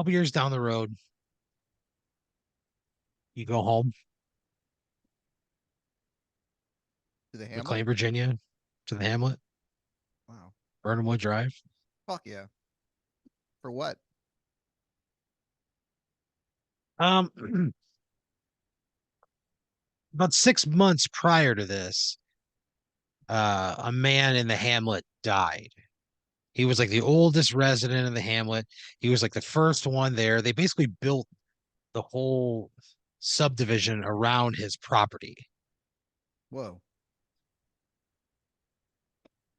couple years down the road, you go home, To the Hamlet? McLean, Virginia, to the Hamlet, Wow. Burnhamwood Drive. Fuck yeah. For what? Um, about 6 months prior to this, a man in the Hamlet died. He was like the oldest resident in the Hamlet. He was like the first one there. They basically built the whole subdivision around his property. Whoa.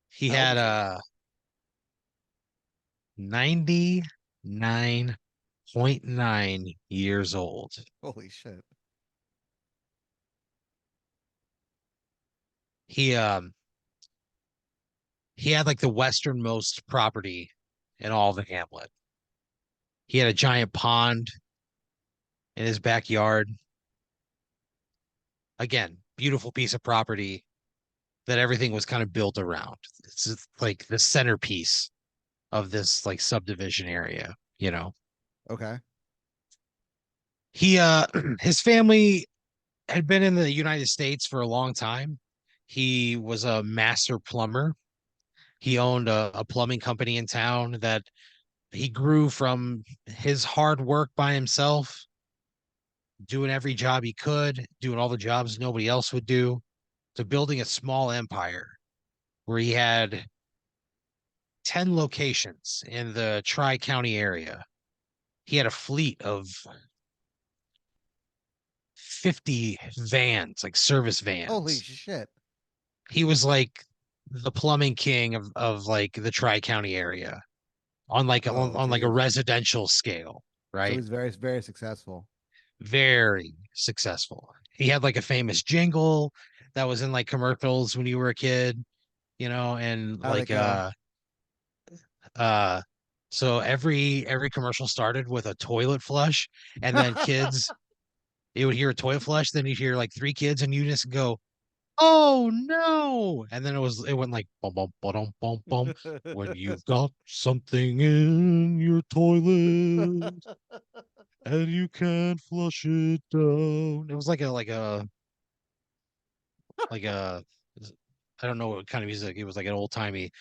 He How old had was he? 99.9 years old. Holy shit. He he had like the westernmost property in all the Hamlet. He had a giant pond in his backyard. Again, beautiful piece of property that everything was kind of built around. It's just like the centerpiece of this like subdivision area, you know. Okay. He his family had been in the United States for a long time. He was a master plumber. He owned a plumbing company in town that he grew from his hard work by himself, doing every job he could, doing all the jobs nobody else would do, to building a small empire where he had 10 locations in the Tri County area. He had a fleet of 50 vans, like service Holy vans. shit. He was like the plumbing king of like the Tri County area Oh, on like a jeez. residential scale, So right? he's very, very successful. Very successful. He had like a famous jingle that was in like commercials when you were a kid, and How'd it go? uh so every commercial started with a toilet flush, and then kids, you would hear a toilet flush, then you'd hear like three kids in unison go, "Oh no!" And then it went like bum bum bum bum bum. When you've got something in your toilet and you can't flush it down. It was like a I don't know what kind of music. It was like an old timey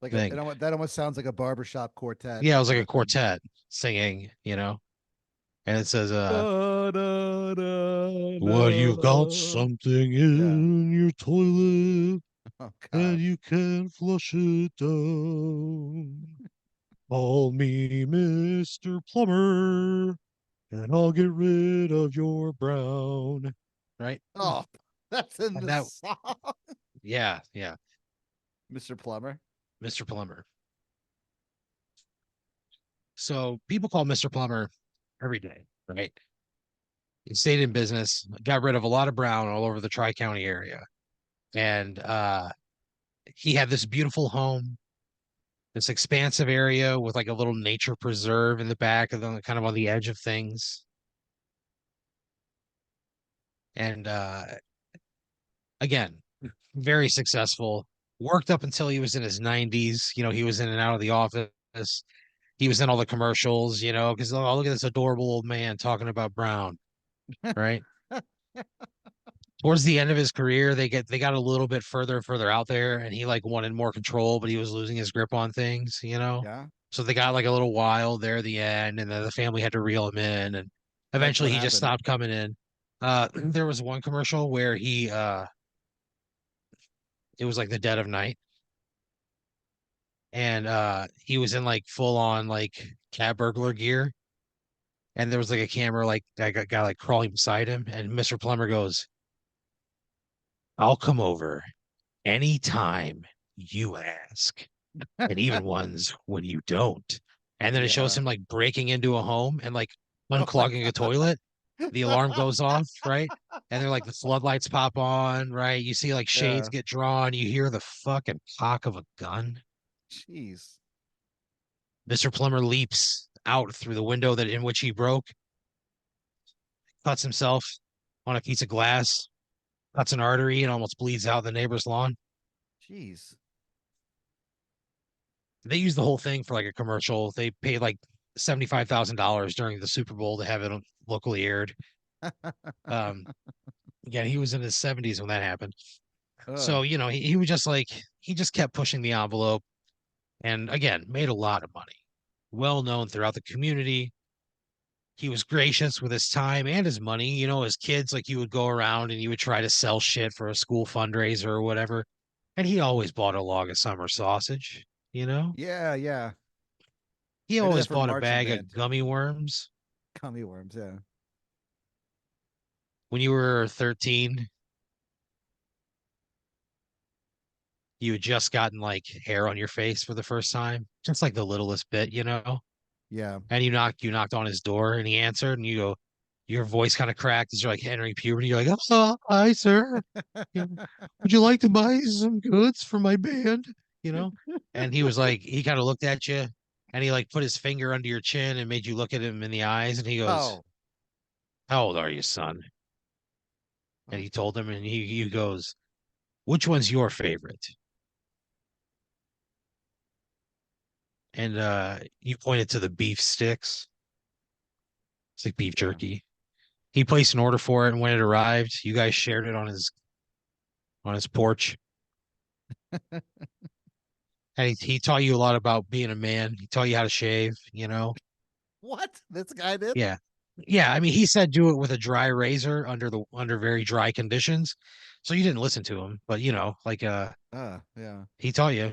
thing. That almost sounds like a barbershop quartet Yeah, it was like a anthem. quartet singing. And it says, Da, da, da, "Well, you've got da. something Yeah. in your toilet Oh and God. you can't flush it down. Call me Mr. Plumber, and I'll get rid of your brown." Right? Oh, that's in And the that, song. yeah, yeah, Mr. Plumber. Mr. Plumber. So people call Mr. Plumber every day, right? He stayed in business, got rid of a lot of brown all over the Tri County area. And he had this beautiful home, this expansive area with like a little nature preserve in the back of the kind of on the edge of things. And again, very successful. Worked up until he was in his 90s. He was in and out of the office. He was in all the commercials, because oh, look at this adorable old man talking about Brown, right? Towards the end of his career, they got a little bit further and further out there, and he like wanted more control, but he was losing his grip on things. Yeah. So they got like a little wild there at the end, and then the family had to reel him in, and Like eventually what he just happened? stopped coming in. There was one commercial where it was like the dead of night, and he was in like full on like cat burglar gear, and there was like a camera like that got like crawling beside him, and Mr. Plumber goes, "I'll come over anytime you ask, and even ones when you don't." And then it shows Yeah. him like breaking into a home and like Oh my unclogging a toilet. The alarm God. goes off, right? And they're like the floodlights pop on, right? You see like shades Yeah. get drawn, you hear the fucking cock of a gun. Jeez. Mr. Plummer leaps out through the window that in which he broke, cuts himself on a piece of glass, cuts an artery, and almost bleeds out the neighbor's lawn. Jeez. They used the whole thing for like a commercial. They paid like $75,000 during the Super Bowl to have it locally aired. Um, Again, he was in his 70s when that happened. uh, So, he was just like, he just kept pushing the envelope and again, made a lot of money. Well known throughout the community. He was gracious with his time and his money. As kids, like you would go around and you would try to sell shit for a school fundraiser or whatever. And he always bought a log of summer sausage, you know? yeah, yeah. He I did that always for bought a marching bag of band. gummy worms. Gummy worms, yeah. When you were 13, you had just gotten like hair on your face for the first time, just like the littlest bit. Yeah. And you knocked on his door and he answered and you go, your voice kind of cracked as you're like entering puberty. You're like, oh, hi, sir. You know, would you like to buy some goods for my band? You know? And he was like, he kind of looked at you and he like put his finger under your chin and made you look at him in the eyes. And he goes, Oh. how old are you, son? And Oh, he told him, and he goes, which one's your favorite? And you pointed to the beef sticks. It's like beef yeah. jerky. He placed an order for it, and when it arrived, you guys shared it on his porch. And he taught you a lot about being a man. He taught you how to shave. What? This guy did? Yeah. Yeah, I mean, he said do it with a dry razor under very dry conditions. So you didn't listen to him, but like Yeah. he taught you.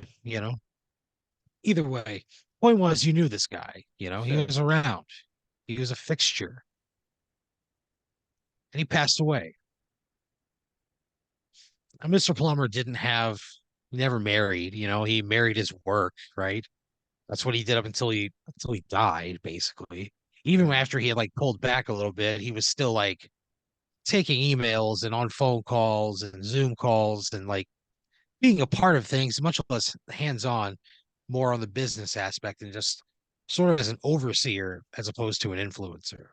Either way, point was you knew this guy. He Sure. was around. He was a fixture. And he passed away. And Mr. Plummer he never married, he married his work, right? That's what he did up until he died, basically. Even Yeah. after he had like pulled back a little bit, he was still like taking emails and on phone calls and Zoom calls and like being a part of things, much less hands-on, more on the business aspect and just sort of as an overseer as opposed to an influencer.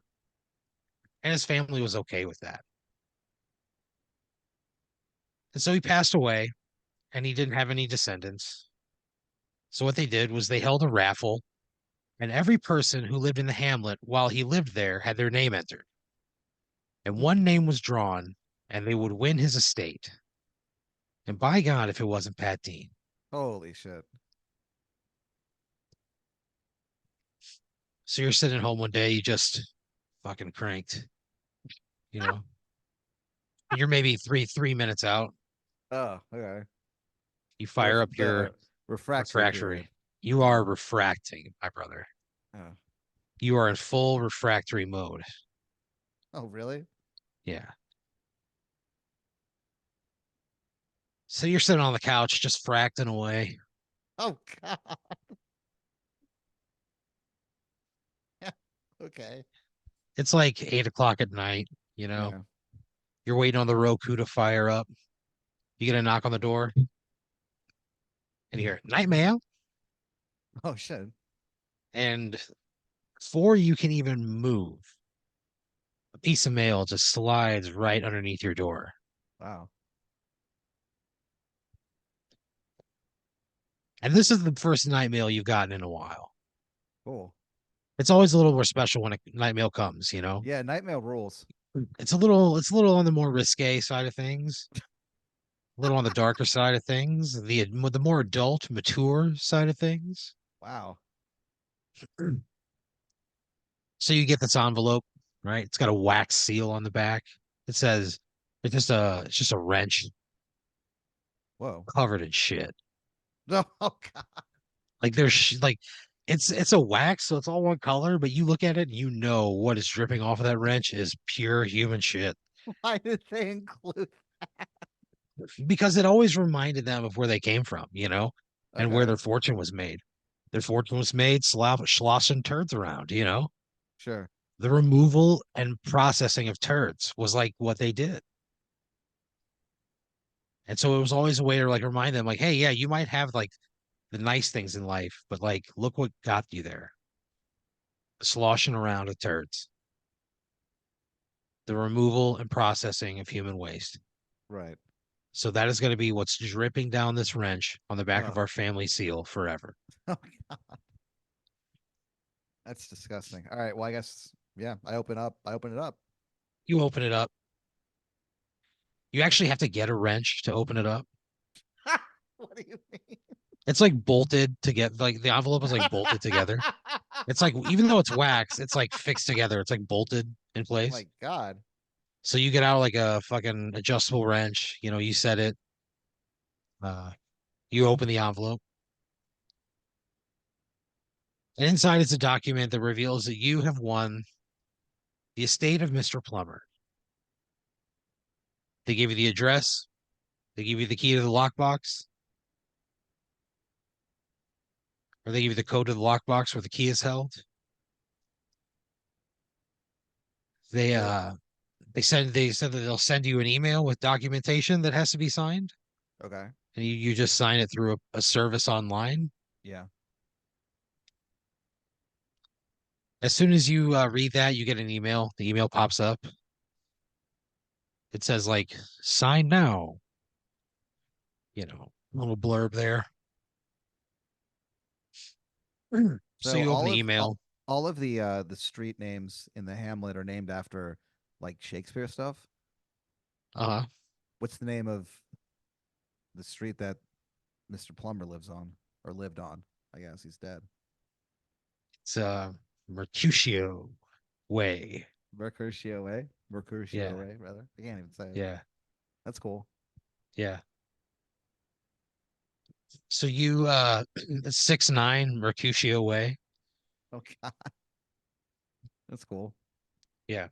And his family was okay with that. And so he passed away and he didn't have any descendants. So what they did was they held a raffle and every person who lived in the hamlet while he lived there had their name entered. And Hmm. one name was drawn and they would win his estate. And by God, if it wasn't Pat Dean. Holy shit. So you're sitting at home one day, you just fucking cranked, you know, and you're maybe three minutes out. Oh, okay. You fire up your The refractory period. refractory. You Yeah. are refracting, my brother. Oh. You are in full refractory mode. Oh, really? Yeah. So you're sitting on the couch, just fracting away. Oh God. Okay. It's like 8 o'clock at night, you know, Yeah. you're waiting on the Roku to fire up. You get a knock on the door and you hear night mail. Oh shit. And before you can even move, a piece of mail just slides right underneath your door. Wow. And this is the first night mail you've gotten in a while. Cool. It's always a little more special when a night mail comes. Yeah, nightmare rules. It's a little on the more risque side of things, a little on the darker side of things, the more adult, mature side of things. Wow. So you get this envelope, right? It's got a wax seal on the back. It says it's just a wrench Whoa. covered in shit. No. Oh God. Like like it's a wax, so it's all one color, but you look at it and you know what is dripping off of that wrench is pure human shit. Why did they include? Because it always reminded them of where they came from, and where Okay. their fortune was made. Their fortune was made sloshing turds around. Sure. The removal and processing of turds was like what they did. And so it was always a way to like remind them, like, hey, yeah, you might have like the nice things in life, but like, look what got you there. Sloshing around of turds, the removal and processing of human waste. Right. So that is going to be what's dripping down this wrench on the back of Oh. our family seal forever. That's disgusting. All right. Well, I guess yeah. I open it up. You open it up. You actually have to get a wrench to open it up. What do you mean? It's like bolted to get like the envelope is like bolted together. It's like even though it's wax, it's like fixed together. It's like bolted in Oh place. my god. So you get out like a fucking adjustable wrench, you set it, uh, you open the envelope, and inside is a document that reveals that you have won the estate of Mr. Plummer. They give you the address, they give you the key to the lockbox, or they give you the code to the lockbox where the key is held. They So uh they said that they'll send you an email with documentation that has to be signed, okay. and you just sign it through a service online. Yeah. As soon as you read that, you get an email. The email pops up. It says like sign now, little blurb there. So So you open the email. all of the street names in the Hamlet are named after like Shakespeare stuff. Uh-huh. What's the name of the street that Mr. Plummer lives on or lived on? I guess he's dead. It's Mercutio Way. Mercutio Way. Mercutio Yeah, Way, rather. I can't even say it. yeah, That's cool. yeah. So you 6'9" Mercutio Way. Oh god, that's cool. Yeah.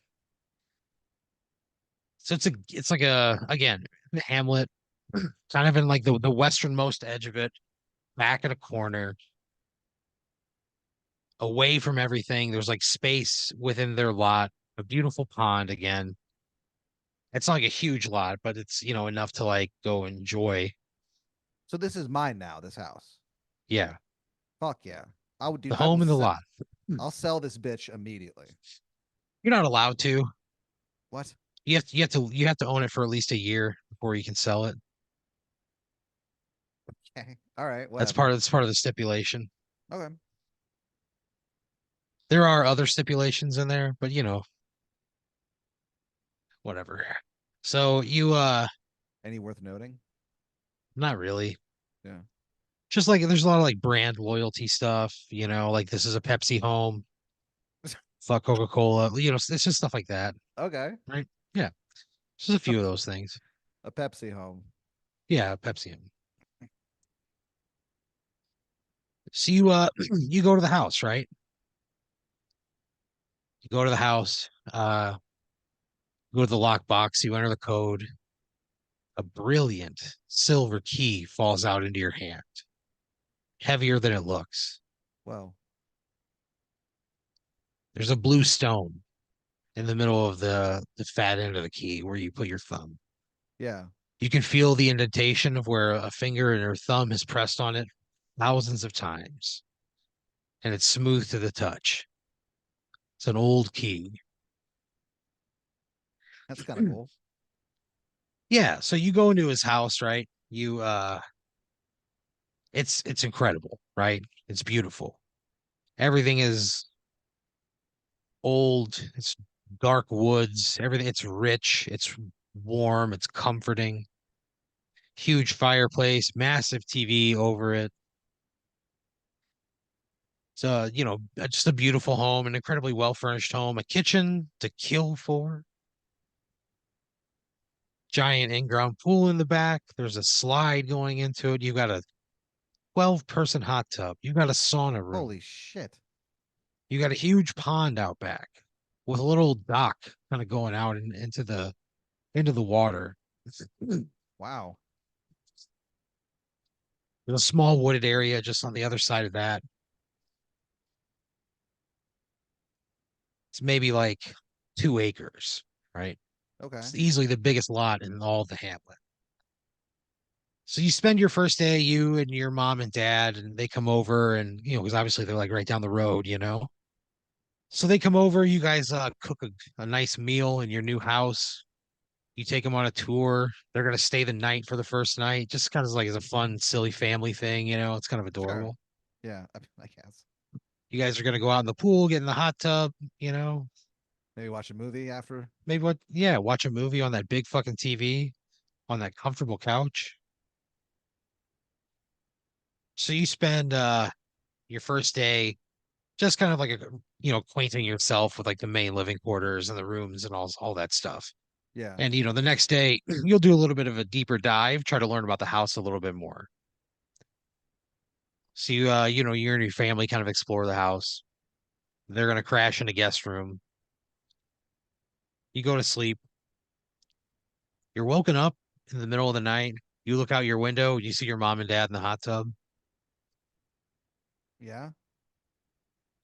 So it's like a again, the Hamlet, kind of in like the westernmost edge of it, back in a corner, away from everything. There's like space within their lot, a beautiful pond again. It's not like a huge lot, but it's, enough to like go enjoy. So this is mine now. This house. Yeah. Fuck yeah. I would do. The home and the lot. I'll sell this bitch immediately. You're not allowed to. What? You have to own it for at least a year before you can sell it. Okay. All right. That's Whatever. part of the stipulation. Okay. There are other stipulations in there, but whatever. So you Any worth noting? not really. Yeah. Just like there's a lot of like brand loyalty stuff, like this is a Pepsi home, fuck Coca-Cola, it's just stuff like that, Okay. right? Yeah. Just a few of those things. A Pepsi home. Yeah, Pepsi home. So you you go to the house, right? You go to the house, go to the lockbox, you enter the code. A brilliant silver key falls out into your hand, heavier than it looks. Well, There's a blue stone in the middle of the fat end of the key where you put your thumb. yeah. You can feel the indentation of where a finger and your thumb has pressed on it thousands of times, and it's smooth to the touch. It's an old key. That's kind of cool. Yeah, so you go into his house, right? You it's incredible, right? It's beautiful. Everything is old, it's dark woods, everything it's rich, it's warm, it's comforting. Huge fireplace, massive TV over it. It's just a beautiful home, an incredibly well furnished home, a kitchen to kill for, giant in-ground pool in the back. There's a slide going into it. You've got a 12-person hot tub. You've got a sauna room. Holy shit. You got a huge pond out back with a little dock kind of going out into the water. There's Wow. a small wooded area just on the other side of that. It's maybe like 2 acres, right? Okay. It's easily the biggest lot in all the hamlet. So you spend your first day, you and your mom and dad, and they come over, and because obviously they're like right down the road. So they come over, you guys cook a nice meal in your new house. You take them on a tour. They're gonna stay the night for the first night, just kind of like as a fun, silly family thing. It's kind of Sure. adorable. Yeah. I guess. You guys are gonna go out in the pool, get in the hot tub, you know, Maybe watch a movie after. maybe what, yeah, watch a movie on that big fucking TV on that comfortable couch. So you spend your first day just kind of like acquainting yourself with like the main living quarters and the rooms and all that stuff. Yeah. And the next day you'll do a little bit of a deeper dive, try to learn about the house a little bit more. So you and your family kind of explore the house. They're gonna crash in a guest room. You go to sleep. You're woken up in the middle of the night. You look out your window, you see your mom and dad in the hot tub. Yeah.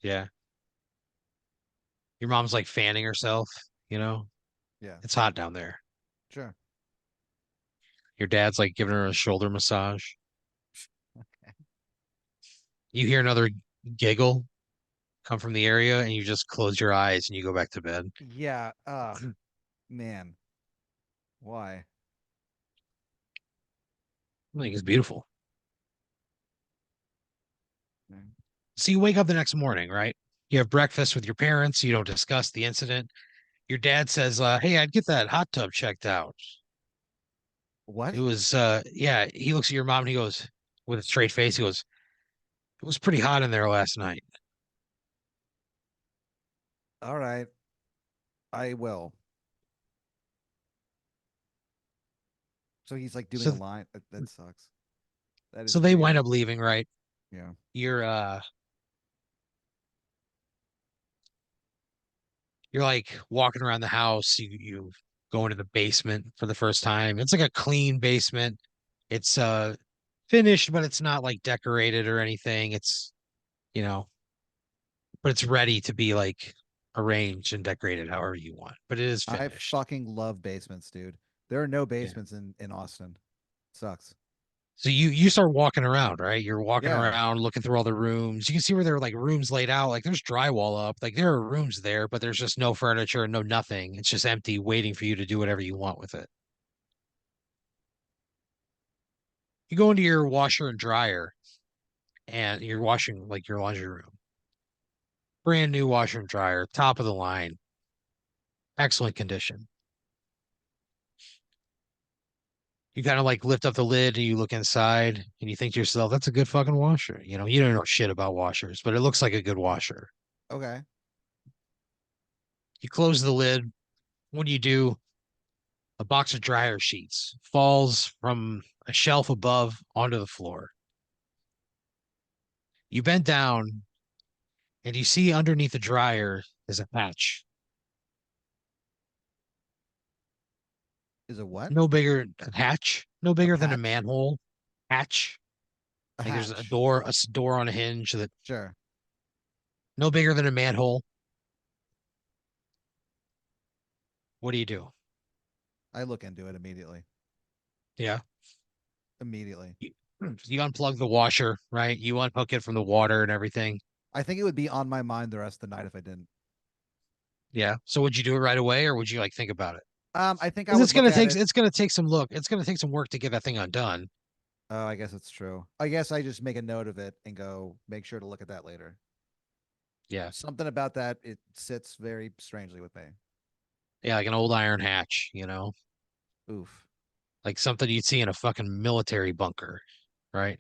Yeah. Your mom's like fanning herself, you know? Yeah. It's hot down there. Sure. Your dad's like giving her a shoulder massage. You hear another giggle come from the area and you just close your eyes and you go back to bed. Yeah. Man. Why? I think it's beautiful. Mm. So you wake up the next morning, right? You have breakfast with your parents. You don't discuss the incident. Your dad says, "Hey, I'd get that hot tub checked out." What? It was, yeah. He looks at your mom and he goes, with a straight face, he goes, "It was pretty hot in there last night." All right. I will. So he's like doing So, a line. That sucks. That so is they wind weird. up leaving, right? Yeah. You're, uh, you're like walking around the house. You go into the basement for the first time. It's like a clean basement. It's finished, but it's not like decorated or anything. It's you know, but it's ready to be like arranged and decorated however you want. But it is I finished. fucking love basements, dude. There are no Yeah. basements in Austin. Sucks. So you start walking around, right? You're walking Yeah. around, looking through all the rooms. You can see where there are like rooms laid out. Like there's drywall up. Like there are rooms there, but there's just no furniture and no nothing. It's just empty, waiting for you to do whatever you want with it. You go into your washer and dryer, and you're washing like your laundry room. Brand new washer and dryer, top of the line, excellent condition. You kind of like lift up the lid and you look inside and you think to yourself, that's a good fucking washer. You don't know shit about washers, but it looks like a good washer. Okay. You close the lid. What do you do? A box of dryer sheets falls from a shelf above onto the floor. You bend down and you see underneath the dryer is a hatch. Is a what? No bigger a hatch, no A bigger than a patch? manhole. Hatch. A Like there's a hatch. door, door on a hinge that Sure. no bigger than a manhole. What do you do? I look into it immediately. Yeah. Immediately. You, you unplug the washer, right? You unhook it from the water and everything. I think it would be on my mind the rest of the night if I didn't. Yeah. So would you do it right away or would you like think about it? I think I Because would look at it. it's gonna take some look. It's gonna take some work to get that thing undone. Oh, I guess it's true. I guess I just make a note of it and go make sure to look at that later. Yeah. Something about that it sits very strangely with me. Yeah, like an old iron hatch. Oof. Like something you'd see in a fucking military bunker, right?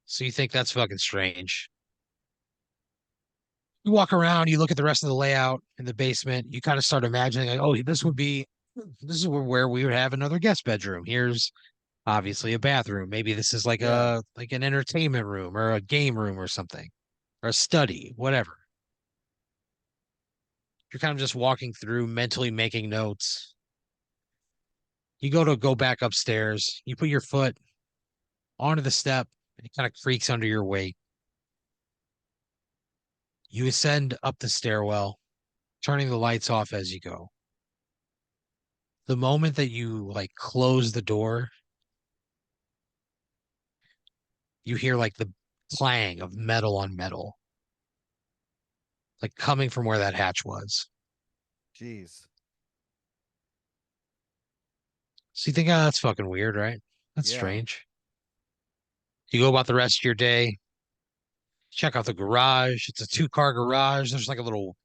So you think that's fucking strange. You walk around, you look at the rest of the layout in the basement, you kind of start imagining like, oh, this is where we would have another guest bedroom. Here's obviously a bathroom. Maybe this is like Yeah. an entertainment room or a game room or something, or a study, whatever. You're kind of just walking through, mentally making notes. You go back upstairs. You put your foot onto the step. It kind of creaks under your weight. You ascend up the stairwell, turning the lights off as you go. The moment that you like close the door, you hear like the clang of metal on metal, like coming from where that hatch was. Jeez. So you think, oh, that's fucking weird, right? That's Yeah. strange. You go about the rest of your day. Check out the garage. It's a two-car garage. There's like a little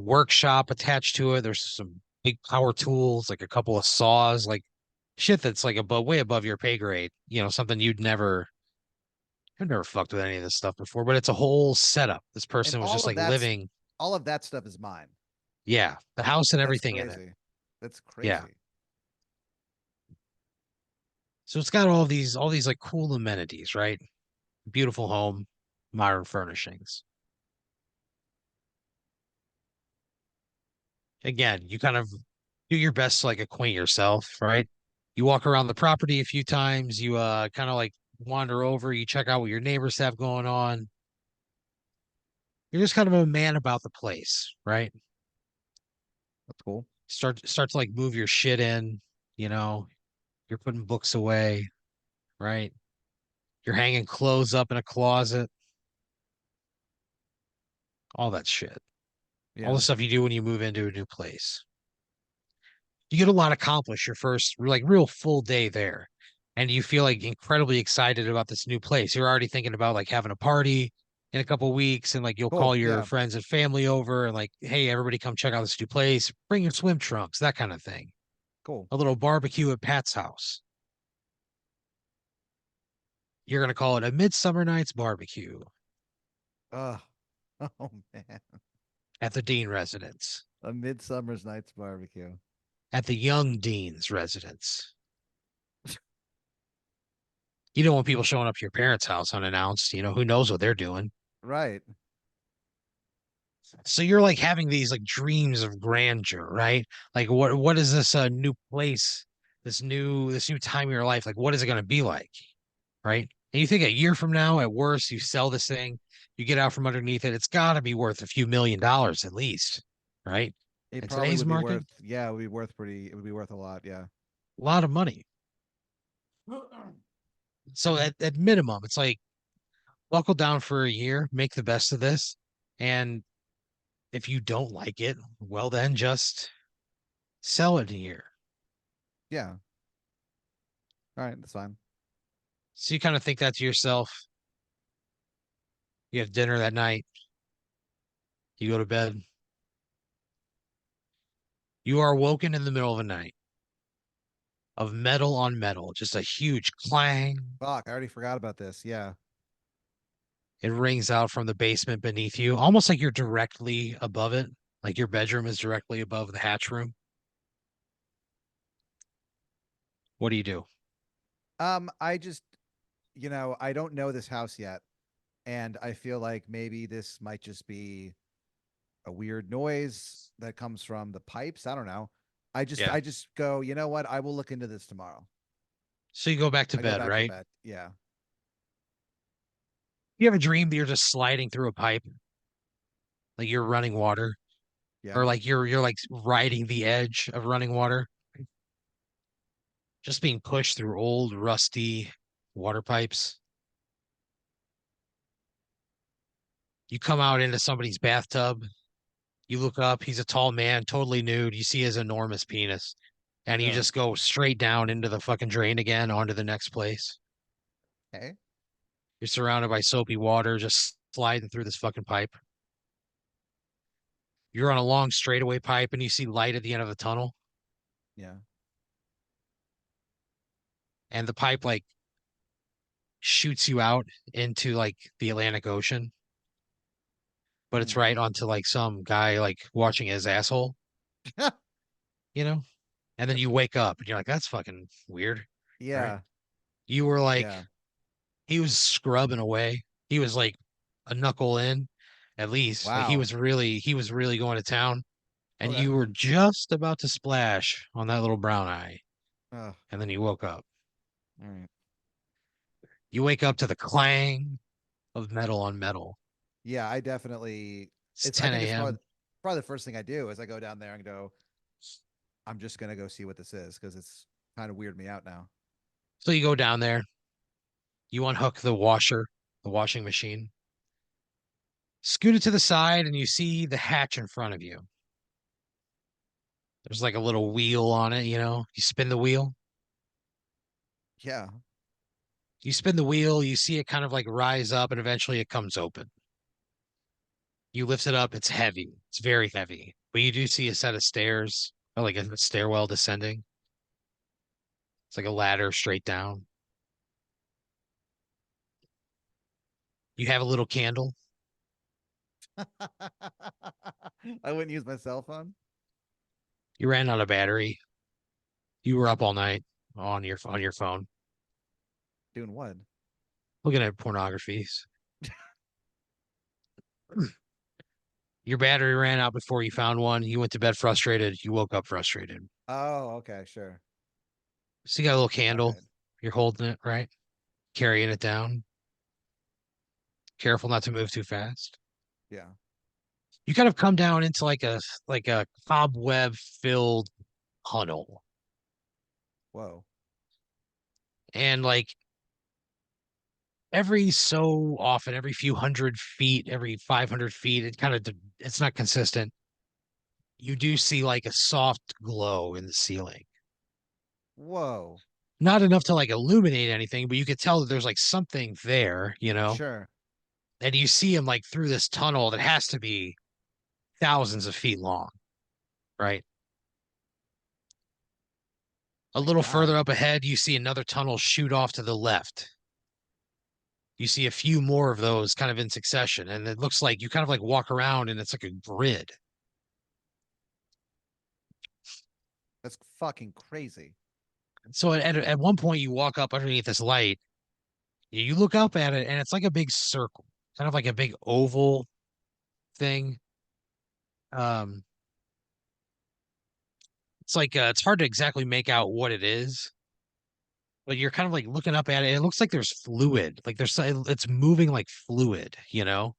workshop attached to it. There's some big power tools, like a couple of saws, like shit that's like above, way above your pay grade. You know, something I've never fucked with any of this stuff before, but it's a whole setup. This And person was just like living, all of that stuff is mine. yeah, the house and That's everything in it. crazy. That's Yeah. crazy. So it's got all these like cool amenities, right? Beautiful home, modern furnishings. Again, you kind of do your best to like acquaint yourself, right? You walk around the property a few times, you kind of like wander over, you check out what your neighbors have going on. You're just kind of a man about the place, right? That's cool. Start to like move your shit in, you know, you're putting books away, right? You're hanging clothes up in a closet, all that shit. All the Yeah. stuff you do when you move into a new place. You get a lot accomplished your first like real full day there. And you feel like incredibly excited about this new place. You're already thinking about like having a party in a couple weeks and like you'll call Cool. your Yeah. friends and family over and like, hey, everybody come check out this new place. Bring your swim trunks, that kind of thing. Cool. A little barbecue at Pat's house. You're gonna call it a Midsummer Night's Barbecue Uh oh man. at the Dean residence, A Midsummer's Night's Barbecue. at the young Dean's residence. You don't want people showing up to your parents' house unannounced. You know, who knows what they're doing. Right. So you're like having these like dreams of grandeur, right? Like what is this new place, this new time of your life? Like what is it going to be like, right? And you think a year from now, at worst, you sell this thing, you get out from underneath it, it's got to be worth a few $1 million at least, right? It In probably today's would be market, worth, yeah, it would be worth pretty, it would be worth a lot. Yeah. a lot of money. So at minimum, it's like buckle down for a year, make the best of this, and if you don't like it, well then just sell it in a year. Yeah. All right. That's fine. So you kind of think that to yourself. You have dinner that night. You go to bed. You are woken in the middle of the night of metal on metal, just a huge clang. Fuck. I already forgot about this. Yeah. It rings out from the basement beneath you, almost like you're directly above it, like your bedroom is directly above the hatch room. What do you do? I just, I don't know this house yet. And I feel like maybe this might just be a weird noise that comes from the pipes. I don't know. Yeah. I just go, you know what? I will look into this tomorrow. So you go back to I go bed, back to right? bed. Yeah. You have a dream that you're just sliding through a pipe, like you're running water, Yeah. or like you're like riding the edge of running water, just being pushed through old, rusty water pipes. You come out into somebody's bathtub. You look up, he's a tall man, totally nude. You see his enormous penis, and you Ugh. just go straight down into the fucking drain again onto the next place. Okay. You're surrounded by soapy water, just sliding through this fucking pipe. You're on a long straightaway pipe, and you see light at the end of the tunnel, Yeah. and the pipe like shoots you out into like the Atlantic Ocean, but it's Hmm. right onto like some guy like watching his asshole, you know? And then you wake up and you're like, that's fucking weird, right? Yeah. You were like, Yeah. he was scrubbing away. He was like a knuckle in, at least. Like Wow. he was really going to town. And Okay. you were just about to splash on that little brown eye. Ugh. And then you woke up. All right. You wake up to the clang of metal on metal. Yeah, I definitely It's I 10 think it's a.m. probably the first thing I do is I go down there and go, I'm just gonna go see what this is because it's kind of weird me out now. So you go down there, you unhook the washer, the washing machine, scoot it to the side, and you see the hatch in front of you. There's like a little wheel on it, you know. You spin the wheel, Yeah. You spin the wheel, you see it kind of like rise up, and eventually it comes open. You lift it up, it's heavy. It's very heavy. But you do see a set of stairs, or like a stairwell descending. It's like a ladder straight down. You have a little candle. I wouldn't use my cell phone. You ran out of battery. You were up all night on your phone Doing what? looking at pornography. Your battery ran out before you found one. You went to bed frustrated. You woke up frustrated. Oh, okay, sure. So you got a little All candle. right. You're holding it, right? Carrying it down. Careful not to move too fast. Yeah. You kind of come down into like a cobweb filled tunnel. Whoa. And like every so often, every few hundred feet, every 500 feet, it's not consistent. You do see like a soft glow in the ceiling. Whoa. Not enough to like illuminate anything, but you could tell that there's like something there, you know? Sure. And you see him like through this tunnel that has to be thousands of feet long, right? A My little God. further up ahead, you see another tunnel shoot off to the left. You see a few more of those kind of in succession, and it looks like you kind of like walk around and it's like a grid. That's fucking crazy. So at one point, you walk up underneath this light, you look up at it, and it's like a big circle, kind of like a big oval thing. Um, it's like it's hard to exactly make out what it is, but you're kind of like looking up at it. It looks like there's fluid, like it's moving like fluid, you know?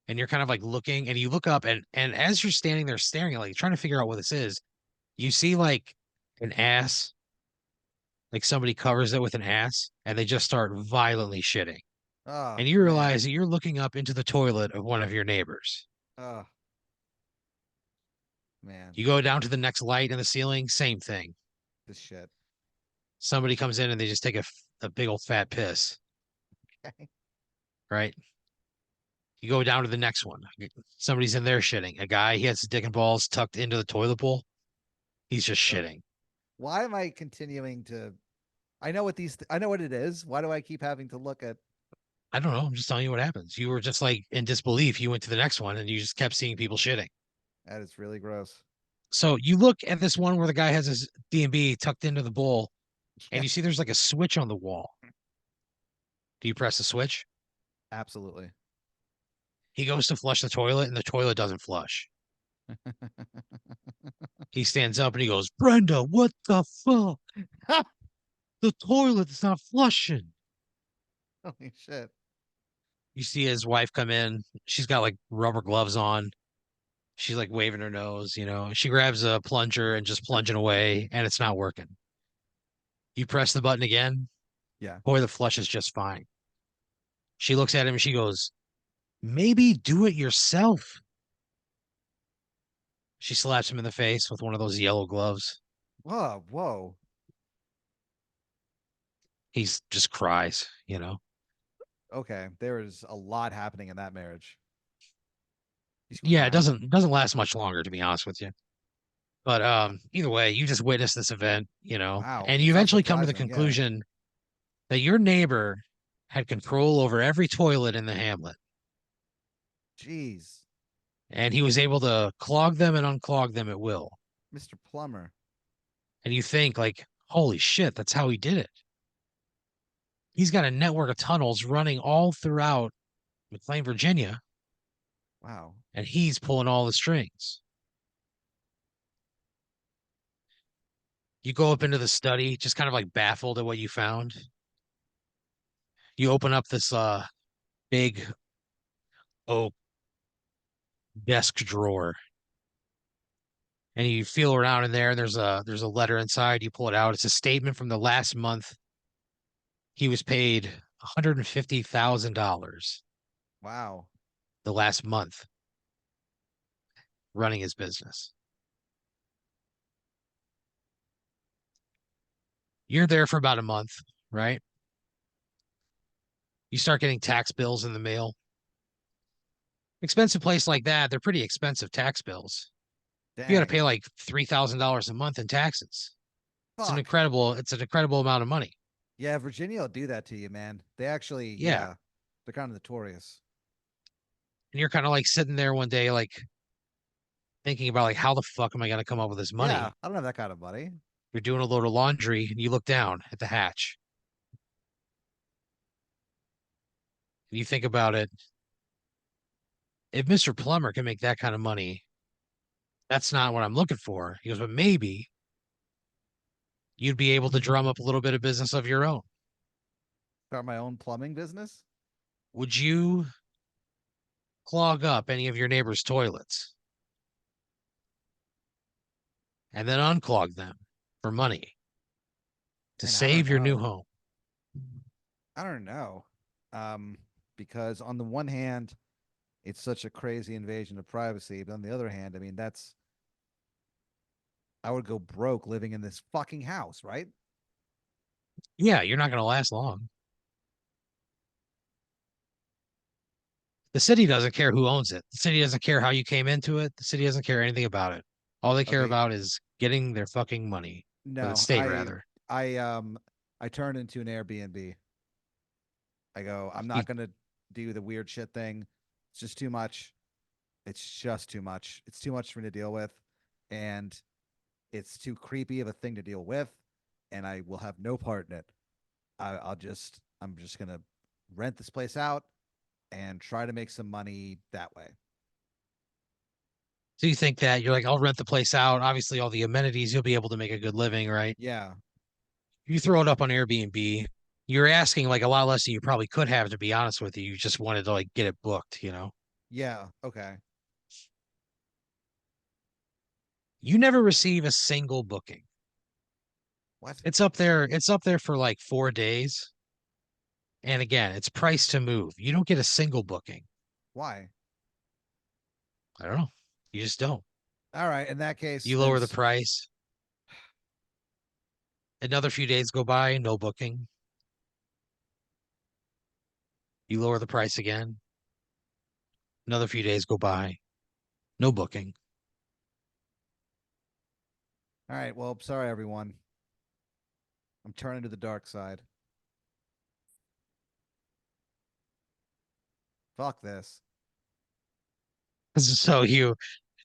And you're kind of like looking, and you look up, and as you're standing there staring at like trying to figure out what this is, you see like an ass, like somebody covers it with an ass, and they just start violently shitting. Oh, And you man. realize that you're looking up into the toilet of one of your neighbors. Oh, man. You go down to the next light in the ceiling, same thing. This shit. Somebody comes in and they just take a big old fat piss, Okay. right? You go down to the next one. Somebody's in there shitting. A guy, he has his dick and balls tucked into the toilet bowl. He's just Uh, shitting. why am I continuing to I know what I know what it is. Why do I keep having to look at I don't know. I'm just telling you what happens. You were just like in disbelief. You went to the next one and you just kept seeing people shitting. that? It's really gross. So you look at this one where the guy has his D&B tucked into the bowl and Yeah, you see there's like a switch on the wall. Do you press the switch? absolutely. He goes to flush the toilet and the toilet doesn't flush. He stands up and he goes, Brenda, what the fuck? The toilet's not flushing. Holy shit. You see his wife come in. She's got like rubber gloves on. She's like waving her nose, you know. She grabs a plunger and just plunging away, and it's not working. You press the button again. Yeah. Boy, the flush is just fine. She looks at him and she goes, maybe do it yourself. She slaps him in the face with one of those yellow gloves. Whoa, whoa. He's just cries, you know. Okay. There is a lot happening in that marriage. He's Yeah, crying? it doesn't last much longer, to be honest with you. But either way, you just witnessed this event, you know, Wow. and It you sounds eventually come to the surprising. Yeah. conclusion that your neighbor had control over every toilet in the hamlet, Jeez. and he was able to clog them and unclog them at will. Mr. Plumber. And you think like, holy shit, that's how he did it. He's got a network of tunnels running all throughout McLean, Virginia, Wow. and he's pulling all the strings. You go up into the study, just kind of like baffled at what you found. You open up this big oak desk drawer and you feel around in there and there's a letter inside. You pull it out. It's a statement from the last month. He was paid $150,000 Wow. the last month running his business. You're there for about a month, right? You start getting tax bills in the mail. Expensive place like that, they're pretty expensive tax bills. You got to Dang. pay like $3,000 a month in taxes. Fuck. It's an incredible amount of money. Yeah, Virginia will do that to you, man. They actually, Yeah. yeah, they're kind of notorious. And you're kind of like sitting there one day, like thinking about like, how the fuck am I going to come up with this Yeah, money? I don't have that kind of money. You're doing a load of laundry and you look down at the hatch and you think about it. If Mr. Plumber can make that kind of money, that's not what I'm looking for. He goes, but maybe you'd be able to drum up a little bit of business of your own. Start my own plumbing business. Would you clog up any of your neighbors' toilets and then unclog them for money to And I don't save your new know. home? I don't know. Um, because on the one hand, it's such a crazy invasion of privacy, but on the other hand, I mean, that's I would go broke living in this fucking house, right? Yeah, you're not going to last long. The city doesn't care who owns it. The city doesn't care how you came into it. The city doesn't care anything about it. All they care Okay, about is getting their fucking money, or the no, state rather. I I turned into an Airbnb. I go, I'm You, not gonna do the weird shit thing. It's just too much. It's just too much. It's too much for me to deal with, and it's too creepy of a thing to deal with, and I will have no part in it. I'm just gonna rent this place out and try to make some money that way. so you think that you're like, I'll rent the place out. Obviously, all the amenities, you'll be able to make a good living, right? Yeah, You throw it up on Airbnb. You're asking like a lot less than you probably could have, to be honest with you. You just wanted to like get it booked, you know? yeah, okay. You never receive a single booking. What? It's up there for like 4 days. And again, it's price to move. You don't get a single booking. Why? I don't know. You just don't. All right. In that case, You lower the there's price. Another few days go by, no booking. You lower the price again. Another few days go by, no booking. all right. Well, sorry everyone. I'm turning to the dark side. Fuck this. So you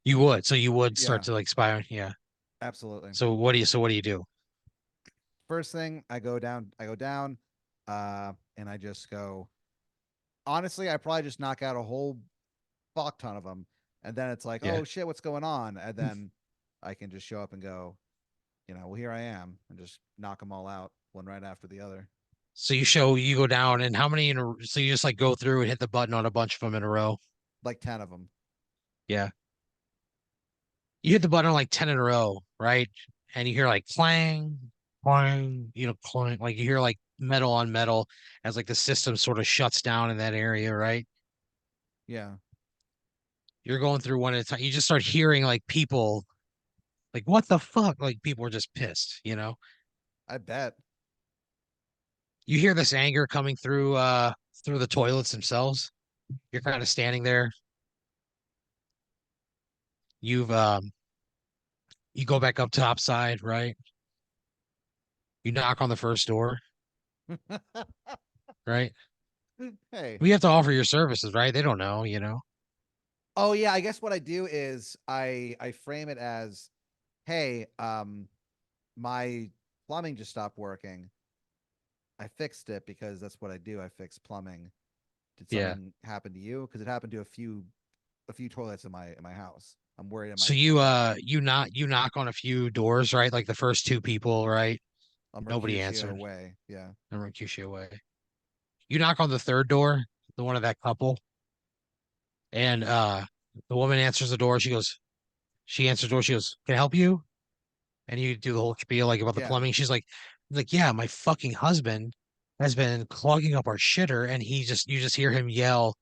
would start Yeah, to like spy on, yeah. absolutely. So what do you do? First thing, I go down, and I just go. Honestly, I probably just knock out a whole fuck ton of them, and then it's like, Yeah. oh shit, what's going on? And then I can just show up and go, well, here I am, and just knock them all out one right after the other, So you go down and how many so you just like go through and hit the button on a bunch of them in a row. like 10 of them. Yeah. You hit the button on like 10 in a row, right? And you hear like clang, clang, clang, like you hear like metal on metal as like the system sort of shuts down in that area, right? Yeah, You're going through one at a time. You just start hearing like people like, what the fuck? Like people are just pissed, you know? I bet. You hear this anger coming through the toilets themselves. You're kind of standing there. You've you go back up topside, right? You knock on the first door, right? Hey. We have to offer your services, right? They don't know, you know. Oh yeah, I guess what I do is I frame it as, hey, my plumbing just stopped working. I fixed it because that's what I do. I fix plumbing. Did Yeah. something happen to you? Because it happened to a few toilets in my house. I'm worried it So might affect. you knock on a few doors, right? Like the first two people, right? I'm Nobody Mercutio answered. away. Yeah. And run Cushy away. You knock on the third door, the one of that couple, and the woman answers the door. She answers the door. She goes, "Can I help you?" And you do the whole spiel like about the Yeah. plumbing. She's like, yeah, my fucking husband has been clogging up our shitter, and you just hear him yell,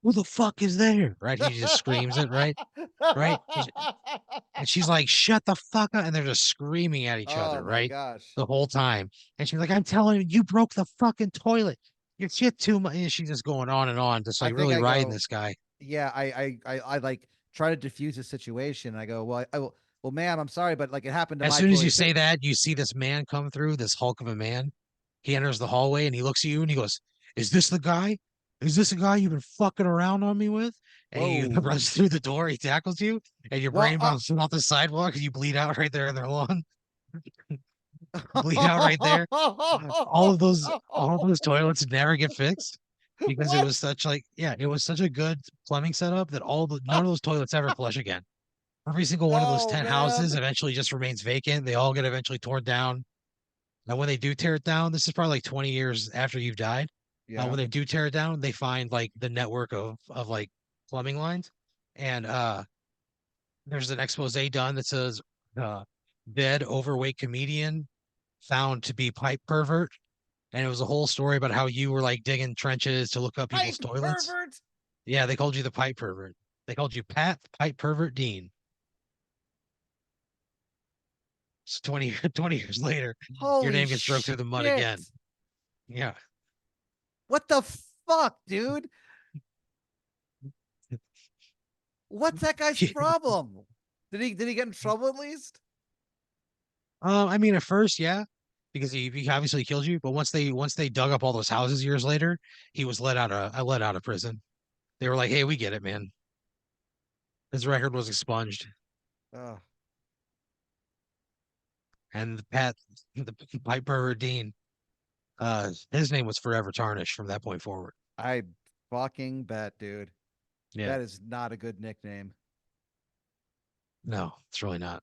"Who the fuck is there?" Right? He just screams it, right. And she's like, "Shut the fuck up!" And they're just screaming at each Oh other, my right, gosh. the whole time. And she's like, "I'm telling you, you broke the fucking toilet." Your shit too much. And she's just going on and on, just I like think really I riding go, this guy. yeah, I like try to diffuse the situation. I go, well, well, ma'am, I'm sorry, but like it happened to As my soon as you toilet too. say that, you see this man come through, this hulk of a man. He enters the hallway and he looks at you and he goes, "Is this the guy? Is this the guy you've been fucking around on me with?" And he Whoa. runs through the door, he tackles you, and your Well, brain bounces off the sidewalk and you bleed out right there in their lawn. Bleed out right there. All of those toilets never get fixed because it what? was such like yeah, it was such a good plumbing setup that all the none of those toilets ever flush again. Every single one of those No, 10 houses man. eventually just remains vacant. They all get eventually torn down. Now, when they do tear it down, this is probably like 20 years after you've died. Yeah. When they do tear it down, they find like the network of like plumbing lines. And there's an expose done that says uh, dead overweight comedian found to be pipe pervert. And it was a whole story about how you were like digging trenches to look up people's Pipe toilets. pervert. Yeah, they called you the pipe pervert. They called you Pat Pipe Pervert Dean. So 20 years later, your Holy name gets dragged through the mud shit. again. Yeah. What the fuck, dude? What's that guy's problem? Did he get in trouble at least? I mean, at first, yeah, because he obviously killed you. But once they dug up all those houses years later, he was let out of prison. They were like, "Hey, we get it, man." His record was expunged, Oh, and the Piper Dean, his name was forever tarnished from that point forward. I fucking bet, dude. Yeah, That is not a good nickname. no, it's really not.